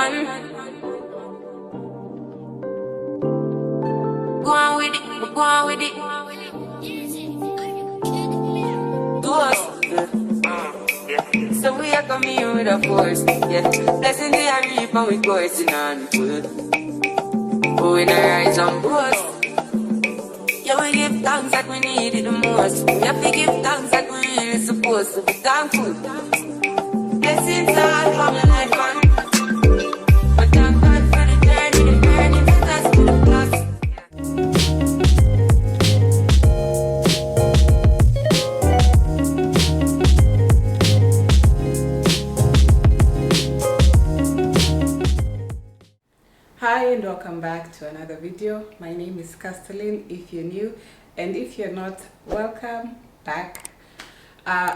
man. Go on with it, go on with it. Do us. So we are coming here with a force, yeah. Blessing the reap and we coursing on foot. But we not rise and boast. Yeah, we give thanks that we need it the most. We have to give thanks that we really supposed to be thankful. Blessings all coming like fun. But thank God for the journey, the burning to us to the plus. Hi and welcome back to another video. My name is Castelline if you're new, and if you're not, welcome back.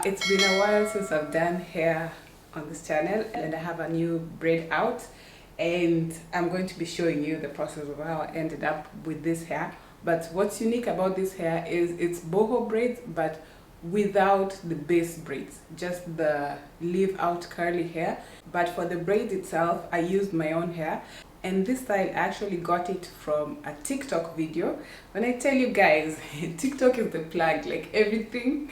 It's been a while since I've done hair on this channel, and I have a new braid out, and I'm going to be showing you the process of how I ended up with this hair. But what's unique about this hair is it's boho braids, but without the base braids, just the leave out curly hair. But for the braid itself, I used my own hair. And this style, I actually got it from a TikTok video. When I tell you guys, TikTok is the plug, like everything.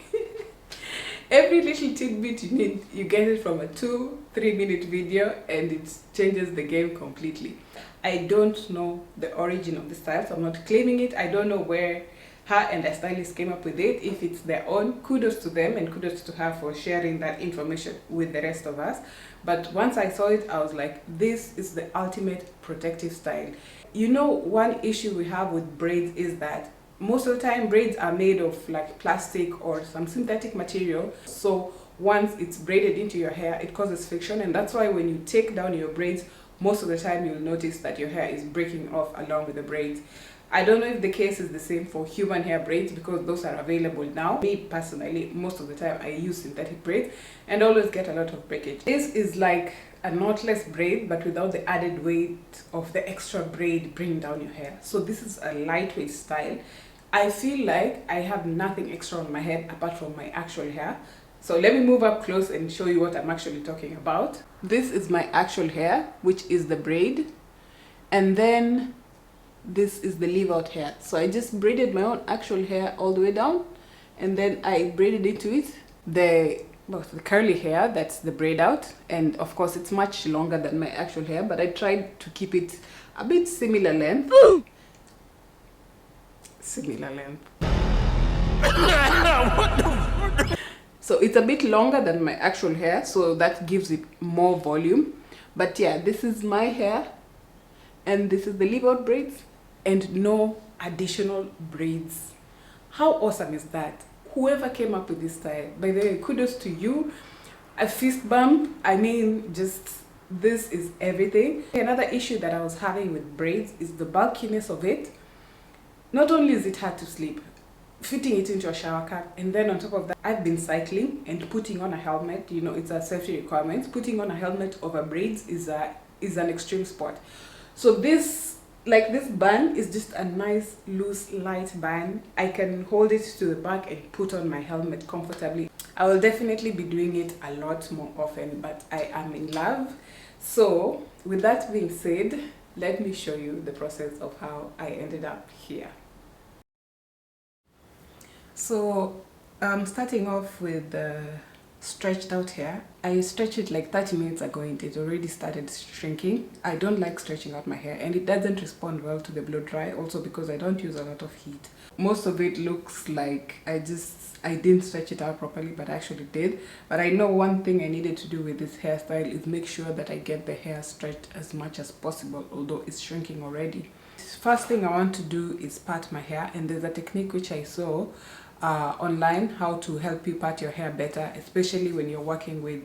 Every little tidbit you need, you get it from a 2-3 minute video, and it changes the game completely. I don't know the origin of the style, so I'm not claiming it. I don't know where her and the stylist came up with it. If it's their own, kudos to them and kudos to her for sharing that information with the rest of us. But once I saw it, I was like, this is the ultimate protective style. You know, one issue we have with braids is that most of the time braids are made of like plastic or some synthetic material. So once it's braided into your hair, it causes friction, and that's why when you take down your braids, most of the time you'll notice that your hair is breaking off along with the braids. I don't know if the case is the same for human hair braids because those are available now. Me personally, most of the time I use synthetic braids and always get a lot of breakage. This is like a knotless braid but without the added weight of the extra braid bringing down your hair. So this is a lightweight style. I feel like I have nothing extra on my head apart from my actual hair. So let me move up close and show you what I'm actually talking about. This is my actual hair, which is the braid. And then this is the leave out hair. So I just braided my own actual hair all the way down, and then I braided into it the curly hair, that's the braid out, and of course it's much longer than my actual hair, but I tried to keep it a bit similar length. Similar length. So it's a bit longer than my actual hair, so that gives it more volume. But yeah, this is my hair, and this is the leave out braids, and no additional braids. How awesome is that? Whoever came up with this style, by the way, kudos to you. A fist bump. I mean, just this is everything. Another issue that I was having with braids is the bulkiness of it. Not only is it hard to sleep, fitting it into a shower cap, and then on top of that, I've been cycling and putting on a helmet. You know, it's a safety requirement. Putting on a helmet over braids is an extreme sport. So this band is just a nice loose light band. I can hold it to the back and put on my helmet comfortably. I will definitely be doing it a lot more often, but I am in love. So with that being said, let me show you the process of how I ended up here. So starting off with the stretched out hair. I stretched it like 30 minutes ago and it already started shrinking. I don't like stretching out my hair, and it doesn't respond well to the blow dry, also because I don't use a lot of heat. Most of it looks like I didn't stretch it out properly, but I actually did. But I know one thing I needed to do with this hairstyle is make sure that I get the hair stretched as much as possible, although it's shrinking already. First thing I want to do is part my hair, and there's a technique which I saw online, how to help you part your hair better, especially when you're working with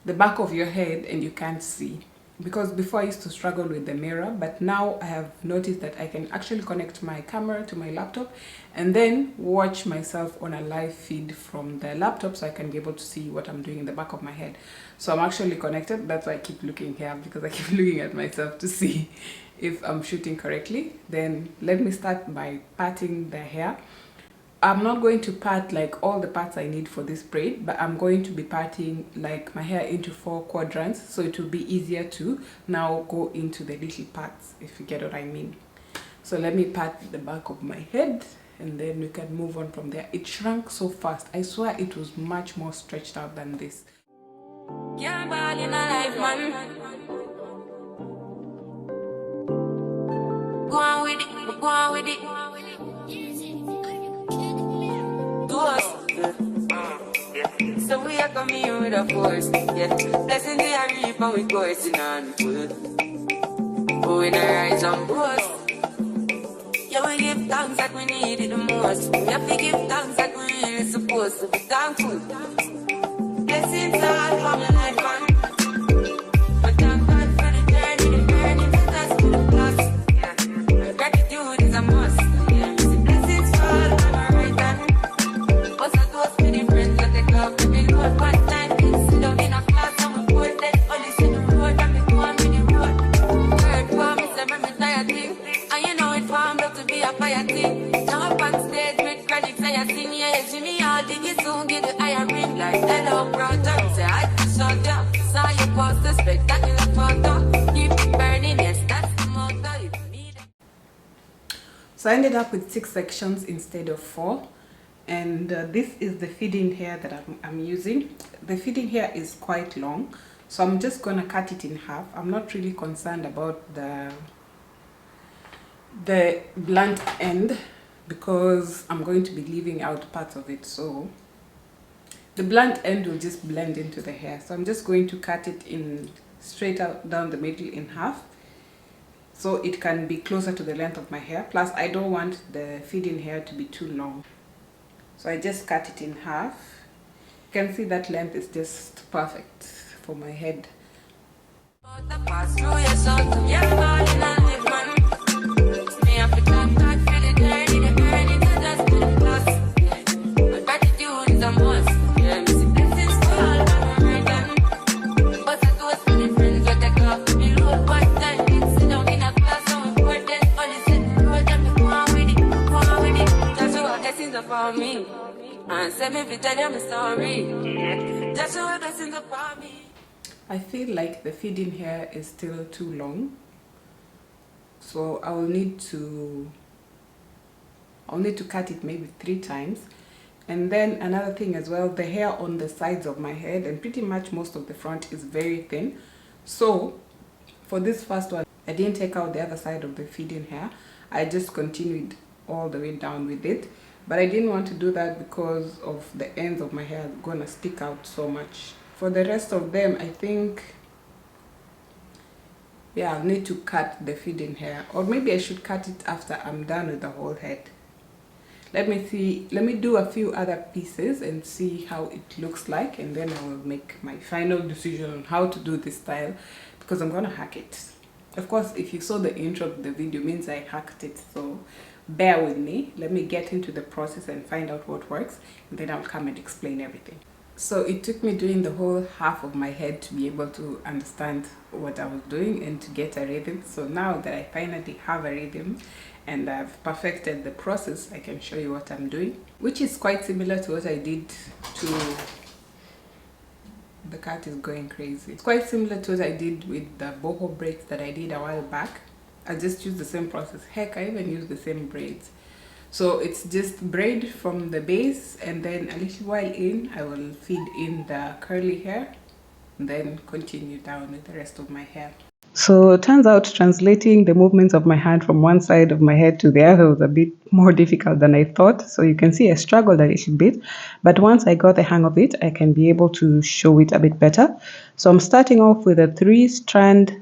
the back of your head and you can't see. Because before I used to struggle with the mirror, but now I have noticed that I can actually connect my camera to my laptop and then watch myself on a live feed from the laptop, so I can be able to see what I'm doing in the back of my head. So I'm actually connected. That's why I keep looking here, because I keep looking at myself to see if I'm shooting correctly. Then let me start by parting the hair. I'm not going to part like all the parts I need for this braid, but I'm going to be parting like my hair into 4 quadrants, so it will be easier to now go into the little parts, if you get what I mean. So let me part the back of my head and then we can move on from there. It shrunk so fast. I swear it was much more stretched out than this. Can't ball in a life, man. Go on with it, go on with it. Do us. So we are coming here with a force, yeah. Blessing the reap and we coursing on full. Going a rise and boast. Yeah, we give thanks that we need it the most. We have to give thanks that we really supposed to be thankful. Blessings all from the life, man. But thank God for the journey to us to the plus. Yeah. Gratitude is a must. Yeah. Blessings fall from my right hand. What's a toast with the friends that take off the big road. One time, sit down in a class and we both then only see the road and we go on with the road. Third form is a very tired thing. And you know it formed up to be a fire thing. Now up on stage with credits and you sing, yeah, Jimmy, I'll dig it soon, get the iron ring like hello, brother. Say, I just shut down. Saw you post a spectacular photo. Keep it burning, yes, that's the motto. If you need it. So I ended up with 6 sections instead of 4. And this is the feeding hair that I'm using. The feeding hair is quite long, so I'm just going to cut it in half. I'm not really concerned about the blunt end because I'm going to be leaving out parts of it, so the blunt end will just blend into the hair. So I'm just going to cut it in straight out down the middle in half so it can be closer to the length of my hair. Plus I don't want the feeding hair to be too long, so I just cut it in half. You can see that length is just perfect for my head. I feel like the feeding hair is still too long, so I will need to cut it maybe 3 times. And then another thing as well, the hair on the sides of my head and pretty much most of the front is very thin. So for this first one, I didn't take out the other side of the feeding hair. I just continued all the way down with it. But I didn't want to do that because of the ends of my hair gonna stick out so much. For the rest of them, I think, yeah, I'll need to cut the feeding hair, or maybe I should cut it after I'm done with the whole head. Let me do a few other pieces and see how it looks like, and then I will make my final decision on how to do this style, because I'm gonna hack it. Of course, if you saw the intro of the video, it means I hacked it, so bear with me. Let me get into the process and find out what works, and then I'll come and explain everything. So it took me doing the whole half of my head to be able to understand what I was doing and to get a rhythm. So now that I finally have a rhythm and I've perfected the process, I can show you what I'm doing, which is quite similar to what I did to... The cat is going crazy. It's quite similar to what I did with the BOHO braids that I did a while back. I just used the same process. Heck, I even used the same braids. So it's just braid from the base, and then a little while in, I will feed in the curly hair, and then continue down with the rest of my hair. So it turns out translating the movements of my hand from one side of my head to the other was a bit more difficult than I thought. So you can see I struggled a little bit, but once I got the hang of it, I can be able to show it a bit better. So I'm starting off with a 3-strand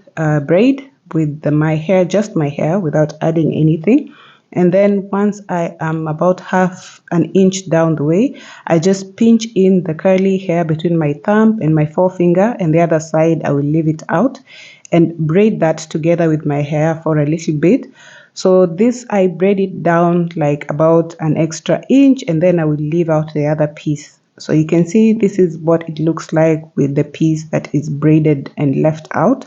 braid with my hair, just my hair, without adding anything. And then once I am about half an inch down the way, I just pinch in the curly hair between my thumb and my forefinger, and the other side I will leave it out and braid that together with my hair for a little bit. So this, I braid it down like about an extra inch, and then I will leave out the other piece. So you can see this is what it looks like with the piece that is braided and left out.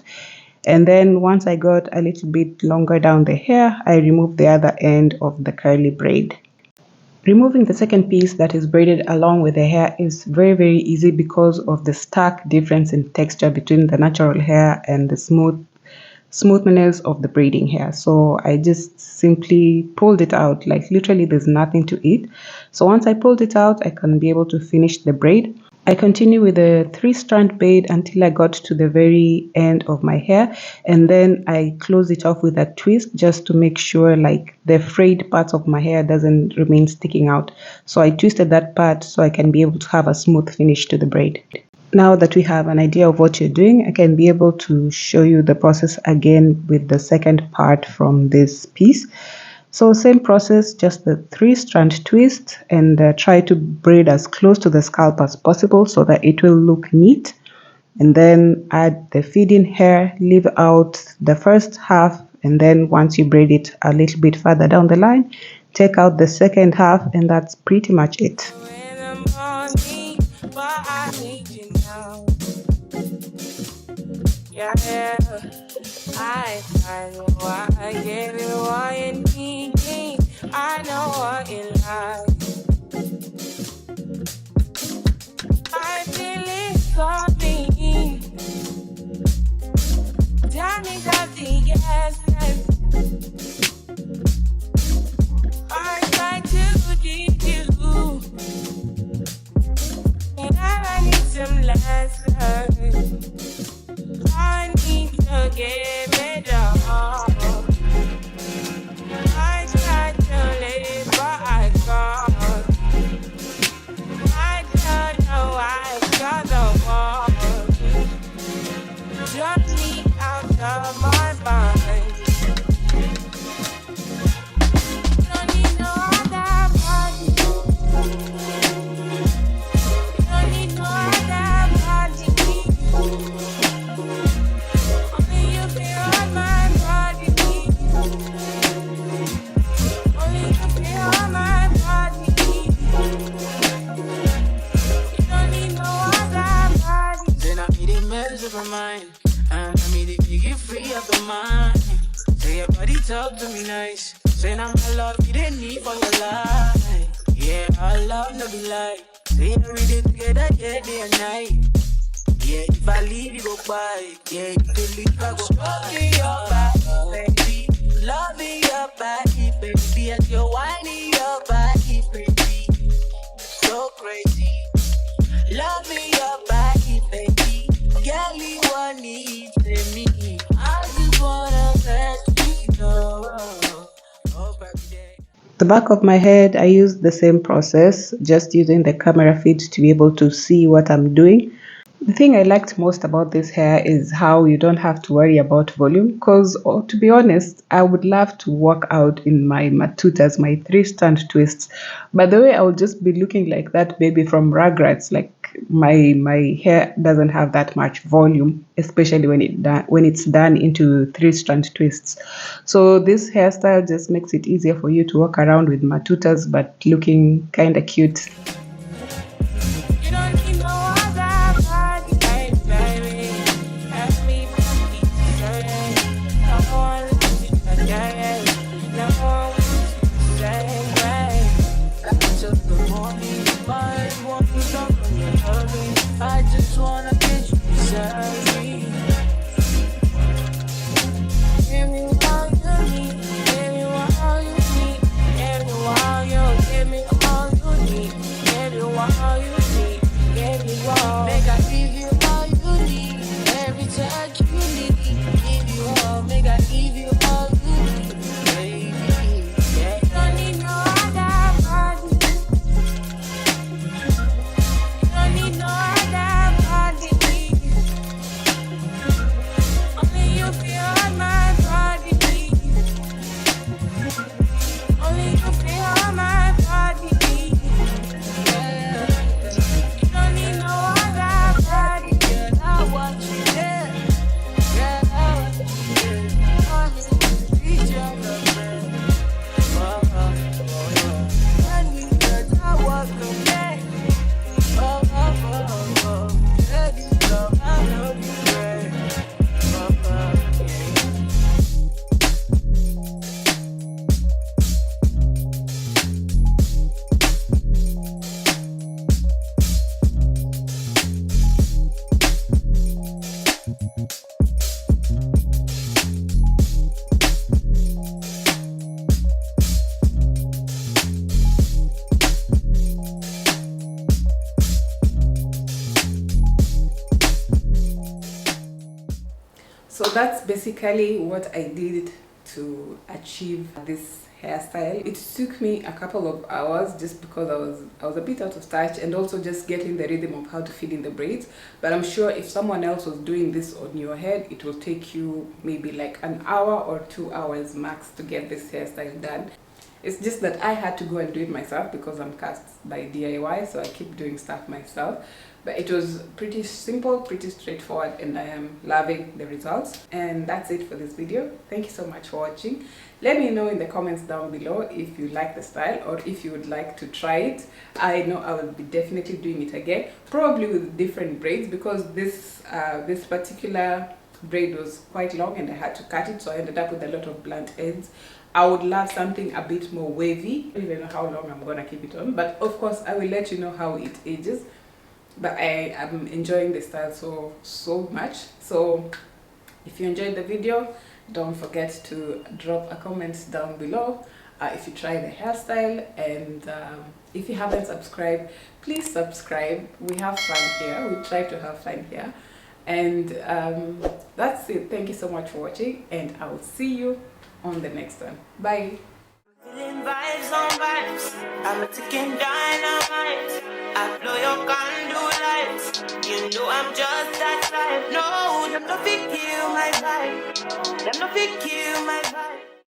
And then once I got a little bit longer down the hair, I removed the other end of the curly braid. Removing the second piece that is braided along with the hair is very easy because of the stark difference in texture between the natural hair and the smoothness of the braiding hair. So I just simply pulled it out, like literally there's nothing to it. So once I pulled it out, I can be able to finish the braid. I continue with a 3-strand braid until I got to the very end of my hair, and then I close it off with a twist just to make sure like the frayed parts of my hair doesn't remain sticking out. So I twisted that part so I can be able to have a smooth finish to the braid. Now that we have an idea of what you're doing, I can be able to show you the process again with the second part from this piece. So same process, just the 3-strand twist, and try to braid as close to the scalp as possible so that it will look neat. And then add the feeding hair, leave out the first half, and then once you braid it a little bit further down the line, take out the second half, and that's pretty much it. Yeah, I know what I gave you what you need. I know what you like. I feel it for me. Tell me that the yes. I try to give you, and I need some lessons. I need to give it all. I tried to live, but I can't. I don't know why I got the wall. Drop me out of my mind. Don't need no other body. Don't need no other body. Only you feel on my body. Only you feel on my body. You don't need no other body. Then I need a mess of my mind. And I mean, if you get free of the mind, say your body talk to me nice. Say I'm my love, you didn't need for your life. Yeah, our love no be like. Say every day together, yeah, day and night. Yeah, if I leave, you go by. Yeah, if you leave, I go by. Loving your body, baby. Loving your body, baby. As you're whining your body, baby. So crazy. Loving your body, baby. Girl, you want need to me. I just wanna let you know. Oh, baby. The back of my head, I used the same process, just using the camera feed to be able to see what I'm doing. The thing I liked most about this hair is how you don't have to worry about volume, because to be honest, I would love to work out in my matutas, my 3-strand twists, but the way I would just be looking like that baby from Rugrats, like my hair doesn't have that much volume, especially when it's done into 3-strand twists. So this hairstyle just makes it easier for you to walk around with matutas but looking kind of cute. You don't need no other body, baby. Ask me for me, no one again. No one same way. Until the morning, my one stop when you're hurting. I just wanna get you sorry. Give me all you need, give me all you need, give me all you, give me all you need, give me all you need, give me all. Make I give you all you need, every touch you need, give you all, make I give you all you need, baby. Yeah. You don't need no other body. You don't need no other body. that's basically what I did to achieve this hairstyle. It took me a couple of hours just because I was a bit out of touch, and also just getting the rhythm of how to fit in the braids. But I'm sure if someone else was doing this on your head, it will take you maybe like an hour or 2 hours max to get this hairstyle done. It's just that I had to go and do it myself because I'm cast by DIY, so I keep doing stuff myself. But it was pretty simple, pretty straightforward, and I am loving the results. And that's it for this video. Thank you so much for watching. Let me know in the comments down below if you like the style or if you would like to try it. I know I will be definitely doing it again, probably with different braids, because this particular braid was quite long and I had to cut it, so I ended up with a lot of blunt ends. I would love something a bit more wavy. I don't even know how long I'm gonna keep it on, but of course I will let you know how it ages. But I am enjoying the style so much. So if you enjoyed the video, don't forget to drop a comment down below if you try the hairstyle, and if you haven't subscribed, please subscribe. We have fun here. We try to have fun here. And that's it. Thank you so much for watching, and I will see you on the next one. Bye. Feeling vibes on vibes. I'm a ticking dynamite. I blow your candle lights. You know I'm just that type. No, them no fit kill my vibe. Them no fit kill my vibe.